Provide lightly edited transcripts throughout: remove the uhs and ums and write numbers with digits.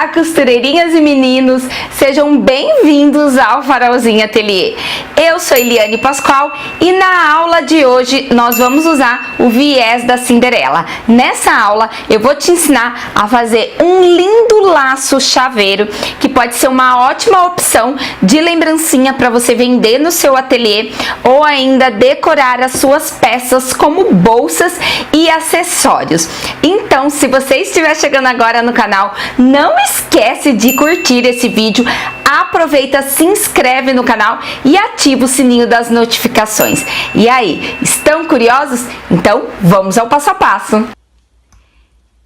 Olá, costureirinhas e meninos, sejam bem-vindos ao Farolzinho Ateliê. Eu sou Eliane Pascoal e na aula de hoje nós vamos usar o viés da Cinderela. Nessa aula eu vou te ensinar a fazer um lindo laço chaveiro que pode ser uma ótima opção de lembrancinha para você vender no seu ateliê ou ainda decorar as suas peças como bolsas e acessórios. Então, se você estiver chegando agora no canal, não esquece de curtir esse vídeo, aproveita, se inscreve no canal e ativa o sininho das notificações. E aí, estão curiosos? Então, vamos ao passo a passo.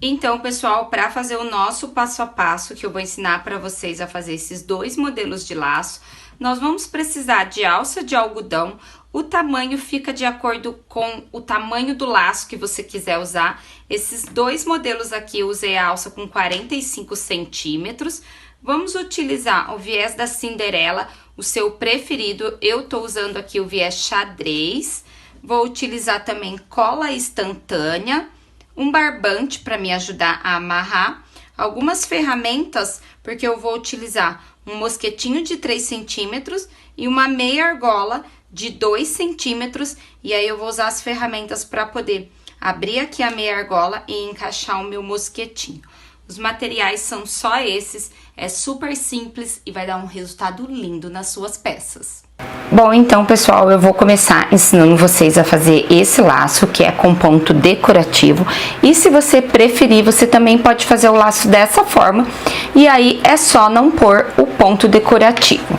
Então, pessoal, para fazer o nosso passo a passo, que eu vou ensinar para vocês a fazer esses dois modelos de laço, nós vamos precisar de alça de algodão. O tamanho fica de acordo com o tamanho do laço que você quiser usar. Esses dois modelos aqui eu usei a alça com 45 centímetros. Vamos utilizar o viés da Cinderela, o seu preferido. Eu tô usando aqui o viés xadrez. Vou utilizar também cola instantânea, um barbante para me ajudar a amarrar, algumas ferramentas, porque eu vou utilizar um mosquetinho de 3 centímetros e uma meia argola de 2 centímetros, e aí eu vou usar as ferramentas para poder abrir aqui a meia argola e encaixar o meu mosquetinho. Os materiais são só esses, é super simples e vai dar um resultado lindo nas suas peças. Bom, então, pessoal, eu vou começar ensinando vocês a fazer esse laço, que é com ponto decorativo. E se você preferir, você também pode fazer o laço dessa forma, e aí é só não pôr o ponto decorativo.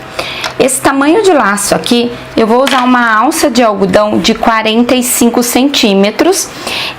Esse tamanho de laço aqui, eu vou usar uma alça de algodão de 45 centímetros.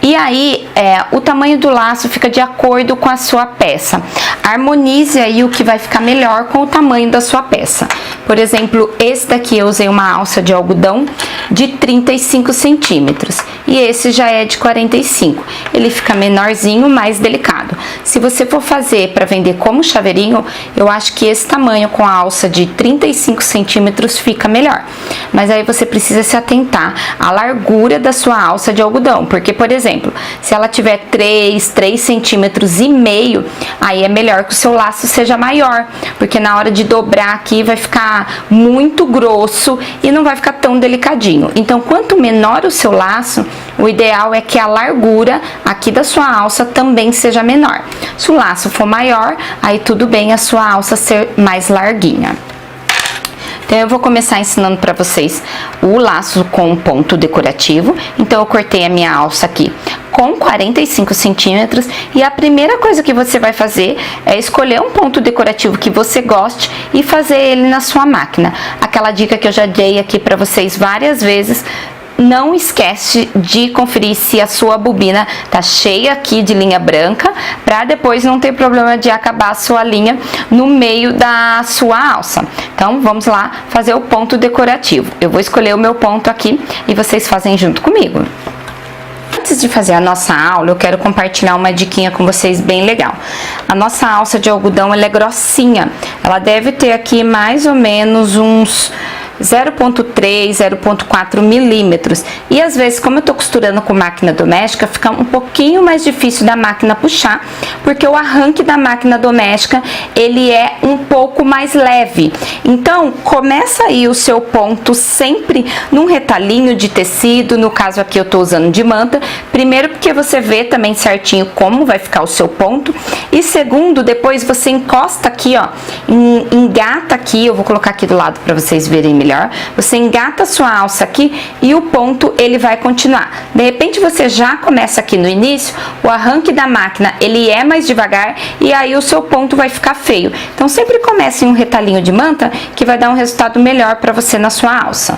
E aí, o tamanho do laço fica de acordo com a sua peça. Harmonize aí o que vai ficar melhor com o tamanho da sua peça. Por exemplo, esse daqui eu usei uma alça de algodão de 35 centímetros. E esse já é de 45. Ele fica menorzinho, mais delicado. Se você for fazer para vender como chaveirinho, eu acho que esse tamanho com a alça de 35 centímetros fica melhor. Mas aí você precisa se atentar à largura da sua alça de algodão. Porque, por exemplo, se ela tiver 3 centímetros e meio, aí é melhor que o seu laço seja maior. Porque na hora de dobrar aqui vai ficar muito grosso e não vai ficar tão delicadinho. Então, quanto menor o seu laço, o ideal é que a largura aqui da sua alça também seja menor. Se o laço for maior, aí tudo bem a sua alça ser mais larguinha. Então, eu vou começar ensinando para vocês o laço com ponto decorativo. Então, eu cortei a minha alça aqui com 45 centímetros. E a primeira coisa que você vai fazer é escolher um ponto decorativo que você goste e fazer ele na sua máquina. Aquela dica que eu já dei aqui para vocês várias vezes. Não esquece de conferir se a sua bobina tá cheia aqui de linha branca, para depois não ter problema de acabar a sua linha no meio da sua alça. Então, vamos lá fazer o ponto decorativo. Eu vou escolher o meu ponto aqui e vocês fazem junto comigo. Antes de fazer a nossa aula, eu quero compartilhar uma diquinha com vocês bem legal. A nossa alça de algodão, ela é grossinha. Ela deve ter aqui mais ou menos uns 0,3, 0,4 milímetros. E às vezes, como eu tô costurando com máquina doméstica, fica um pouquinho mais difícil da máquina puxar, porque o arranque da máquina doméstica, ele é um pouco mais leve. Então, começa aí o seu ponto sempre num retalhinho de tecido, no caso aqui eu tô usando de manta. Primeiro, porque você vê também certinho como vai ficar o seu ponto. E segundo, depois você encosta aqui, ó, engata aqui, eu vou colocar aqui do lado para vocês verem melhor. Você engata a sua alça aqui e o ponto ele vai continuar. De repente você já começa aqui no início, o arranque da máquina ele é mais devagar e aí o seu ponto vai ficar feio. Então sempre comece em um retalhinho de manta que vai dar um resultado melhor para você na sua alça.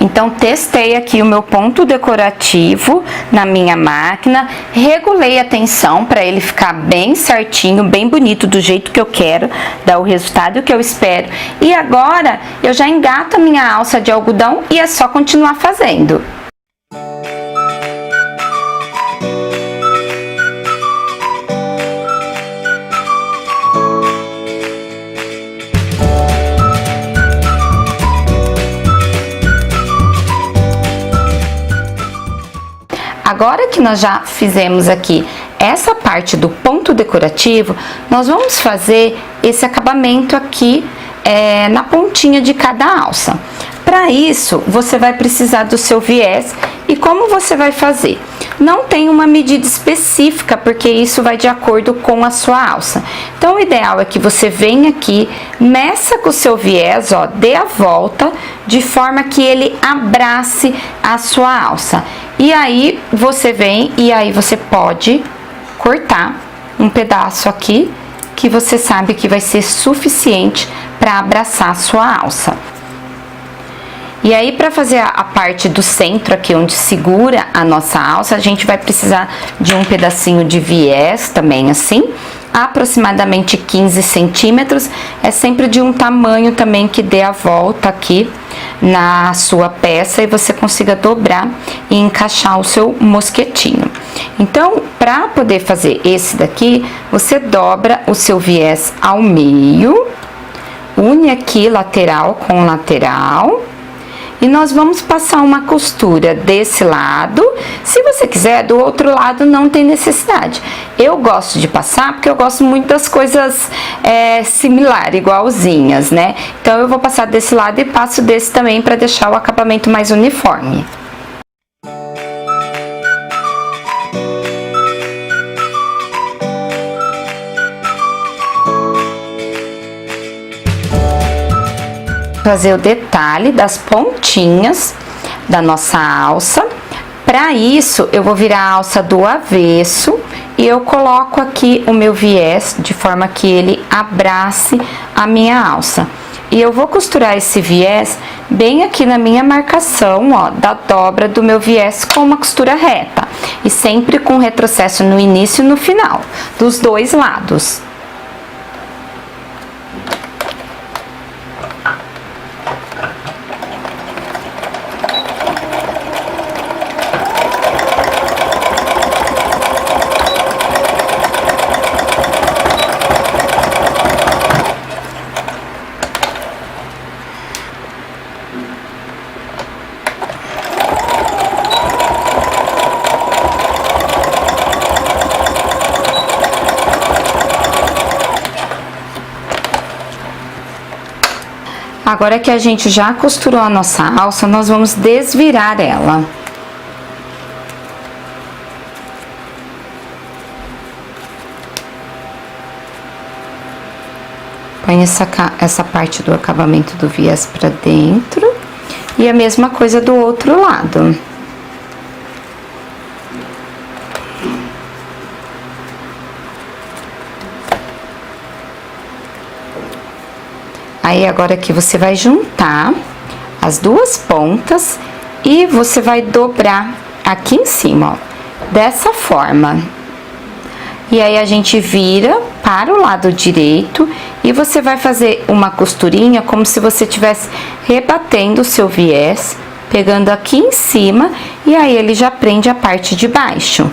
Então, testei aqui o meu ponto decorativo na minha máquina, regulei a tensão para ele ficar bem certinho, bem bonito, do jeito que eu quero, dar o resultado que eu espero. E agora, eu já engato a minha alça de algodão e é só continuar fazendo. Agora que nós já fizemos aqui essa parte do ponto decorativo, nós vamos fazer esse acabamento aqui na pontinha de cada alça. Para isso, você vai precisar do seu viés. E como você vai fazer? Não tem uma medida específica, porque isso vai de acordo com a sua alça. Então, o ideal é que você venha aqui, meça com o seu viés, ó, dê a volta, de forma que ele abrace a sua alça. E aí, você vem e aí você pode cortar um pedaço aqui, que você sabe que vai ser suficiente para abraçar a sua alça. E aí, para fazer a parte do centro aqui, onde segura a nossa alça, a gente vai precisar de um pedacinho de viés também, assim, aproximadamente 15 centímetros. É sempre de um tamanho também que dê a volta aqui na sua peça e você consiga dobrar e encaixar o seu mosquetinho. Então, para poder fazer esse daqui, você dobra o seu viés ao meio, une aqui lateral com lateral. E nós vamos passar uma costura desse lado. Se você quiser, do outro lado não tem necessidade. Eu gosto de passar porque eu gosto muito das coisas similares, igualzinhas, né? Então, eu vou passar desse lado e passo desse também para deixar o acabamento mais uniforme. Fazer o detalhe das pontinhas da nossa alça. Para isso, eu vou virar a alça do avesso e eu coloco aqui o meu viés de forma que ele abrace a minha alça. E eu vou costurar esse viés bem aqui na minha marcação, ó, da dobra do meu viés com uma costura reta. E sempre com retrocesso no início e no final, dos dois lados. Agora que a gente já costurou a nossa alça, nós vamos desvirar ela. Põe essa parte do acabamento do viés pra dentro. E a mesma coisa do outro lado. Aí, agora aqui você vai juntar as duas pontas e você vai dobrar aqui em cima, ó, dessa forma. E aí, a gente vira para o lado direito e você vai fazer uma costurinha como se você estivesse rebatendo o seu viés, pegando aqui em cima, e aí ele já prende a parte de baixo.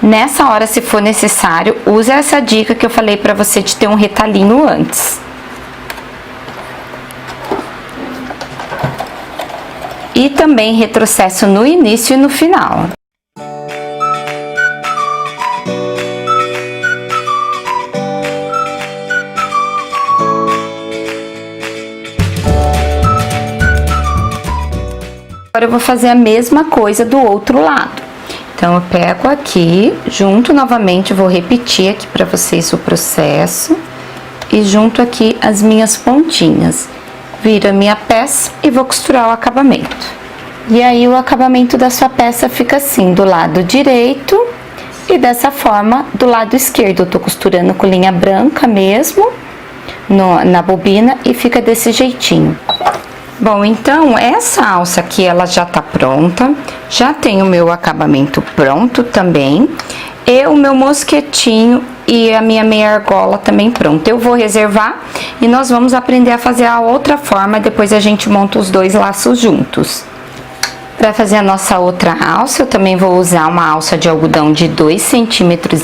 Nessa hora, se for necessário, use essa dica que eu falei pra você de ter um retalhinho antes. E também retrocesso no início e no final. Agora eu vou fazer a mesma coisa do outro lado. Então, eu pego aqui, junto novamente, vou repetir aqui pra vocês o processo. E junto aqui as minhas pontinhas. Viro a minha peça e vou costurar o acabamento. E aí, o acabamento da sua peça fica assim, do lado direito e dessa forma do lado esquerdo. Eu tô costurando com linha branca mesmo, na bobina, e fica desse jeitinho. Bom, então, essa alça aqui, ela já tá pronta, já tem o meu acabamento pronto também, e o meu mosquetinho e a minha meia argola também pronta. Eu vou reservar e nós vamos aprender a fazer a outra forma, depois a gente monta os dois laços juntos. Para fazer a nossa outra alça, eu também vou usar uma alça de algodão de 2,5 centímetros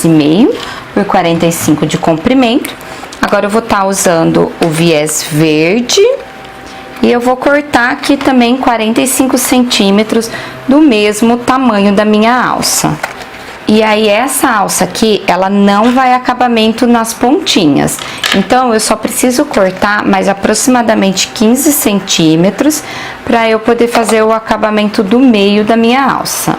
por 45 de comprimento. Agora eu vou estar usando o viés verde E eu vou cortar aqui também 45 centímetros do mesmo tamanho da minha alça. E aí essa alça aqui, ela não vai acabamento nas pontinhas. Então eu só preciso cortar mais aproximadamente 15 centímetros para eu poder fazer o acabamento do meio da minha alça.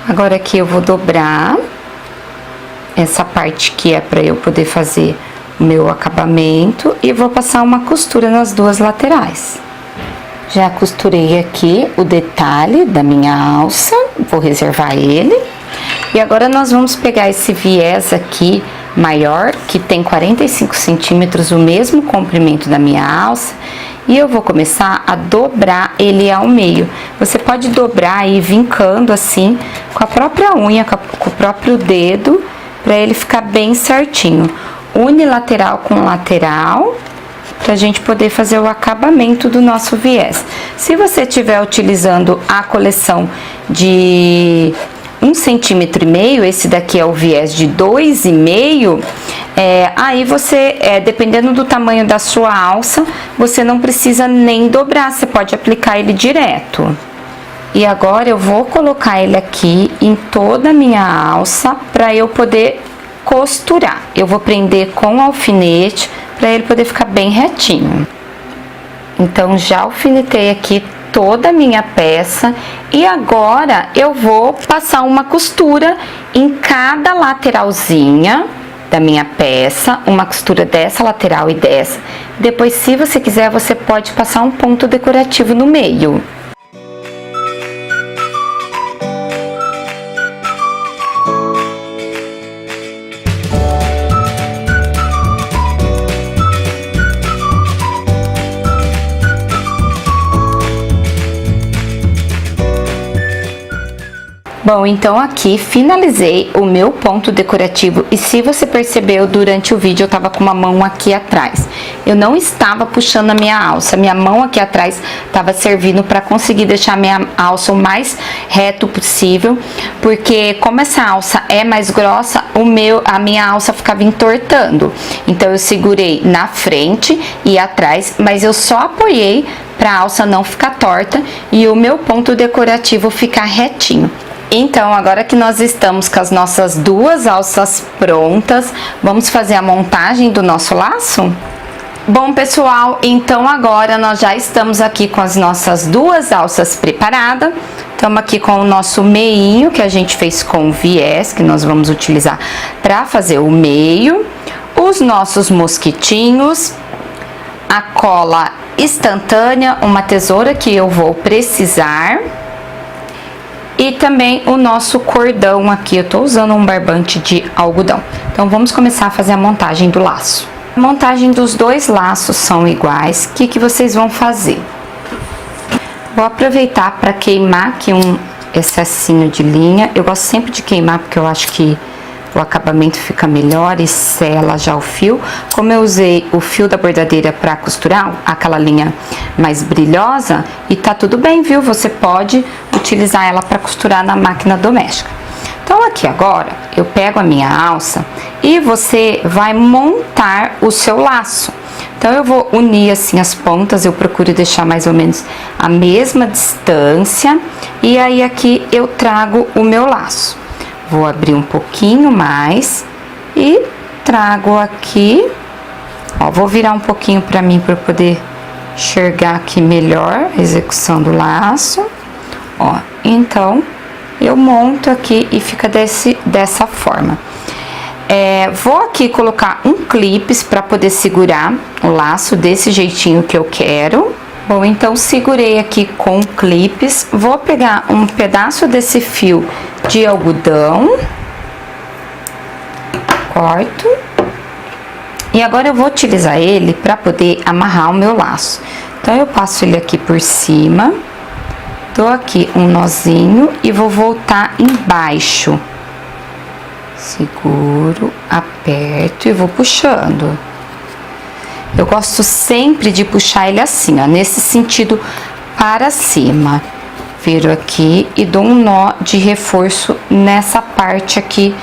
Agora aqui eu vou dobrar essa parte que é para eu poder fazer o meu acabamento e vou passar uma costura nas duas laterais. Já costurei aqui o detalhe da minha alça, vou reservar ele. E agora nós vamos pegar esse viés aqui maior, que tem 45 centímetros, o mesmo comprimento da minha alça, e eu vou começar a dobrar ele ao meio. Você pode dobrar e ir vincando assim, com a própria unha, com o próprio dedo, para ele ficar bem certinho. Unilateral com lateral, pra gente poder fazer o acabamento do nosso viés. Se você estiver utilizando a coleção de 1,5 cm, esse daqui é o viés de 2,5, aí você, dependendo do tamanho da sua alça, você não precisa nem dobrar, você pode aplicar ele direto. E agora eu vou colocar ele aqui em toda a minha alça para eu poder costurar. Eu vou prender com alfinete para ele poder ficar bem retinho. Então já alfinetei aqui toda a minha peça e agora eu vou passar uma costura em cada lateralzinha da minha peça, uma costura dessa lateral e dessa. Depois, se você quiser, você pode passar um ponto decorativo no meio. Bom, então aqui finalizei o meu ponto decorativo e se você percebeu durante o vídeo eu tava com uma mão aqui atrás. Eu não estava puxando a minha alça, minha mão aqui atrás tava servindo para conseguir deixar a minha alça o mais reto possível, porque como essa alça é mais grossa, a minha alça ficava entortando. Então eu segurei na frente e atrás, mas eu só apoiei para a alça não ficar torta e o meu ponto decorativo ficar retinho. Então, agora que nós estamos com as nossas duas alças prontas, vamos fazer a montagem do nosso laço? Bom, pessoal, então agora nós já estamos aqui com as nossas duas alças preparadas. Estamos aqui com o nosso meinho, que a gente fez com viés, que nós vamos utilizar para fazer o meio. Os nossos mosquitinhos, a cola instantânea, uma tesoura que eu vou precisar. E também o nosso cordão aqui, eu tô usando um barbante de algodão. Então, vamos começar a fazer a montagem do laço. A montagem dos dois laços são iguais. O que vocês vão fazer? Vou aproveitar para queimar aqui um excessinho de linha. Eu gosto sempre de queimar porque eu acho que o acabamento fica melhor e sela já o fio. Como eu usei o fio da bordadeira para costurar, aquela linha mais brilhosa, e tá tudo bem, viu? Você pode utilizar ela para costurar na máquina doméstica. Então aqui agora, eu pego a minha alça e você vai montar o seu laço. Então eu vou unir assim as pontas, eu procuro deixar mais ou menos a mesma distância, e aí aqui eu trago o meu laço. Vou abrir um pouquinho mais e trago aqui, ó, vou virar um pouquinho para mim para poder enxergar aqui melhor a execução do laço, ó. Então, eu monto aqui e fica dessa forma. Vou aqui colocar um clips para poder segurar o laço desse jeitinho que eu quero. Bom, então segurei aqui com clips, vou pegar um pedaço desse fio de algodão, corto, e agora eu vou utilizar ele para poder amarrar o meu laço. Então eu passo ele aqui por cima, dou aqui um nozinho e vou voltar embaixo. Seguro, aperto e vou puxando. Eu gosto sempre de puxar ele assim, ó, nesse sentido para cima. Viro aqui e dou um nó de reforço nessa parte aqui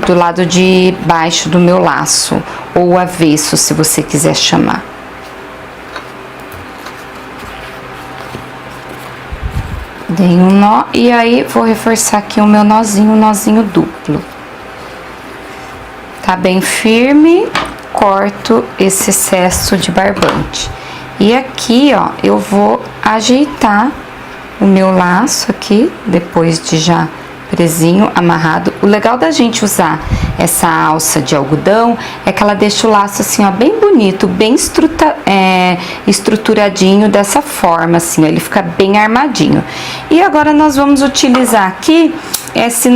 do lado de baixo do meu laço, ou avesso, se você quiser chamar. Dei um nó e aí vou reforçar aqui o meu nozinho, um nozinho duplo. Tá bem firme, corto esse excesso de barbante. E aqui, ó, eu vou ajeitar o meu laço aqui, depois de já presinho, amarrado. O legal da gente usar essa alça de algodão é que ela deixa o laço assim, ó, bem bonito, bem estruturadinho dessa forma, assim, ó, ele fica bem armadinho. E agora nós vamos utilizar aqui essa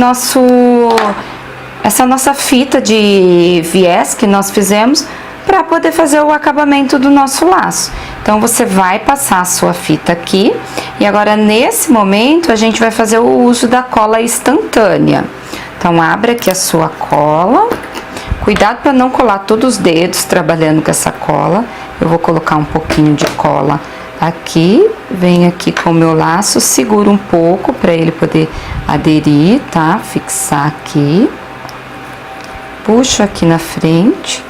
nossa fita de viés que nós fizemos para poder fazer o acabamento do nosso laço. Então, você vai passar a sua fita aqui e agora, nesse momento, a gente vai fazer o uso da cola instantânea. Então, abre aqui a sua cola. Cuidado para não colar todos os dedos trabalhando com essa cola. Eu vou colocar um pouquinho de cola aqui, venho aqui com o meu laço, seguro um pouco para ele poder aderir, tá? Fixar aqui. Puxo aqui na frente.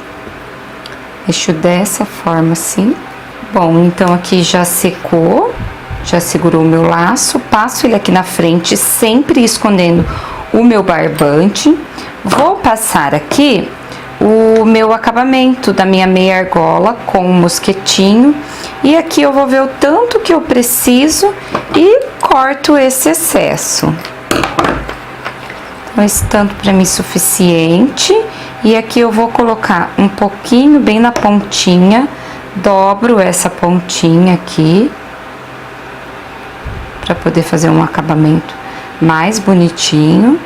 Deixo dessa forma assim. Bom, então aqui já secou, já segurou o meu laço, passo ele aqui na frente, sempre escondendo o meu barbante. Vou passar aqui o meu acabamento da minha meia argola com o mosquetinho. E aqui eu vou ver o tanto que eu preciso e corto esse excesso. Então, esse tanto para mim é suficiente. E aqui eu vou colocar um pouquinho bem na pontinha, dobro essa pontinha aqui, para poder fazer um acabamento mais bonitinho.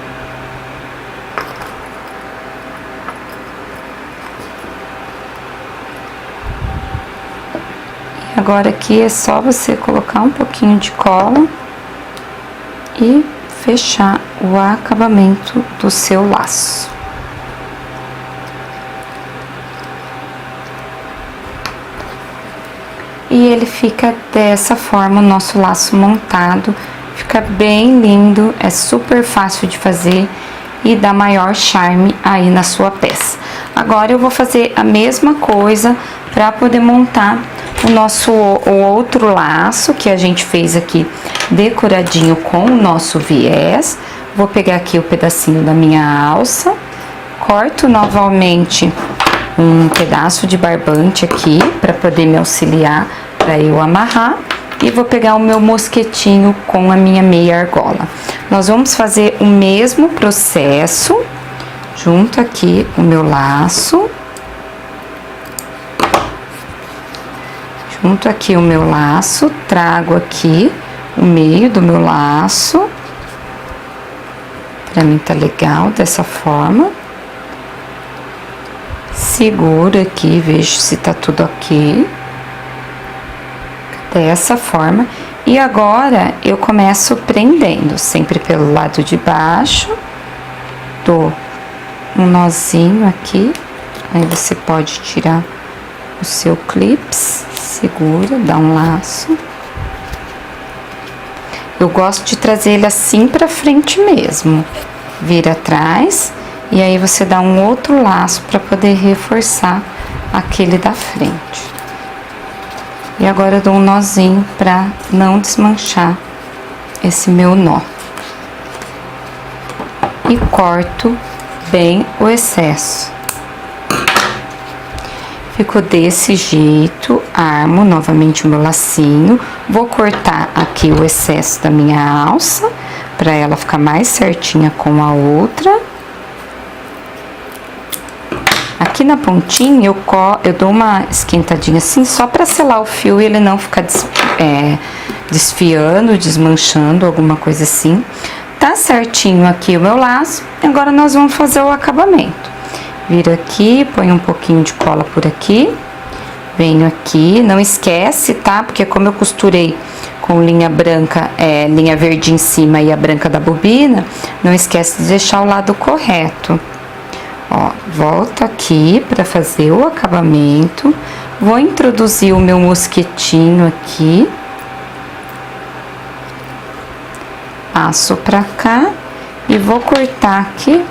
E agora aqui é só você colocar um pouquinho de cola e fechar o acabamento do seu laço. E ele fica dessa forma, o nosso laço montado, fica bem lindo, é super fácil de fazer e dá maior charme aí na sua peça. Agora eu vou fazer a mesma coisa para poder montar o outro laço que a gente fez aqui decoradinho com o nosso viés. Vou pegar aqui o pedacinho da minha alça, corto novamente um pedaço de barbante aqui para poder me auxiliar para eu amarrar e vou pegar o meu mosquetinho com a minha meia argola. Nós vamos fazer o mesmo processo, junto aqui o meu laço, junto aqui o meu laço, trago aqui o meio do meu laço, para mim tá legal dessa forma. Seguro aqui, vejo se tá tudo ok. Dessa forma. E agora, eu começo prendendo, sempre pelo lado de baixo. Dou um nozinho aqui. Aí, você pode tirar o seu clips. Segura, dá um laço. Eu gosto de trazer ele assim pra frente mesmo. Vira atrás. E aí, você dá um outro laço para poder reforçar aquele da frente. E agora eu dou um nozinho para não desmanchar esse meu nó. E corto bem o excesso. Ficou desse jeito, armo novamente o meu lacinho. Vou cortar aqui o excesso da minha alça, para ela ficar mais certinha com a outra. Aqui na pontinha eu dou uma esquentadinha assim, só para selar o fio e ele não ficar desfiando, desmanchando, alguma coisa assim. Tá certinho aqui o meu laço, agora nós vamos fazer o acabamento. Viro aqui, ponho um pouquinho de cola por aqui, venho aqui, não esquece, tá? Porque como eu costurei com linha branca, linha verde em cima e a branca da bobina, não esquece de deixar o lado correto. Ó, volto aqui para fazer o acabamento, vou introduzir o meu mosquetinho aqui, passo para cá e vou cortar aqui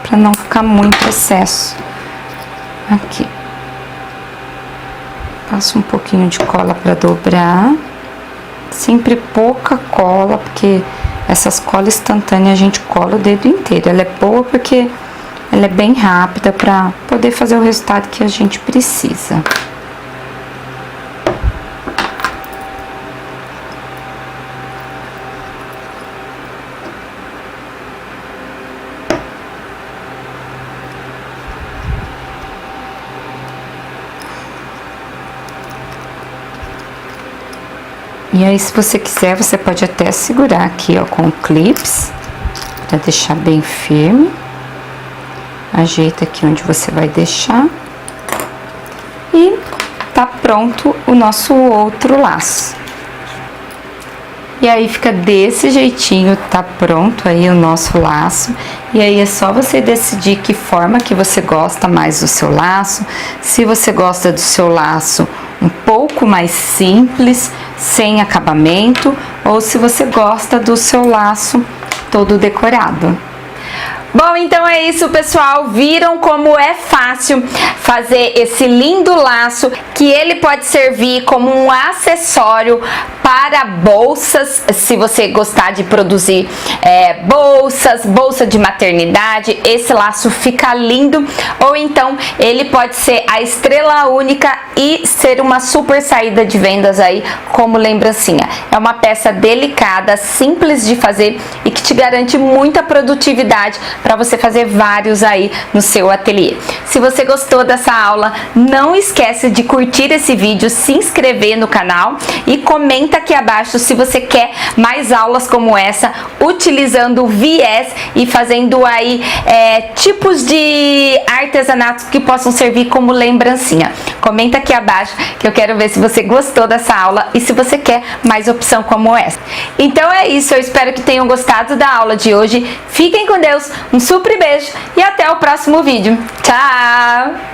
para não ficar muito excesso. Aqui. Passo um pouquinho de cola para dobrar. Sempre pouca cola, porque essas colas instantâneas a gente cola o dedo inteiro. Ela é boa porque ela é bem rápida para poder fazer o resultado que a gente precisa. E aí, se você quiser, você pode até segurar aqui, ó, com clips, para deixar bem firme. Ajeita aqui onde você vai deixar. E tá pronto o nosso outro laço. E aí fica desse jeitinho, tá pronto aí o nosso laço. E aí é só você decidir que forma que você gosta mais do seu laço. Se você gosta do seu laço um pouco mais simples, sem acabamento, ou se você gosta do seu laço todo decorado. Bom, então é isso, pessoal. Viram como é fácil fazer esse lindo laço, que ele pode servir como um acessório para bolsas, se você gostar de produzir bolsas, bolsa de maternidade, esse laço fica lindo. Ou então ele pode ser a estrela única e ser uma super saída de vendas aí como lembrancinha. É uma peça delicada, simples de fazer e que te garante muita produtividade para você fazer vários aí no seu ateliê. Se você gostou dessa aula, não esquece de curtir esse vídeo, se inscrever no canal e comenta aqui abaixo se você quer mais aulas como essa, utilizando viés e fazendo aí tipos de artesanatos que possam servir como lembrancinha. Comenta aqui abaixo que eu quero ver se você gostou dessa aula e se você quer mais opção como essa. Então é isso, eu espero que tenham gostado da aula de hoje. Fiquem com Deus, um super beijo e até o próximo vídeo. Tchau!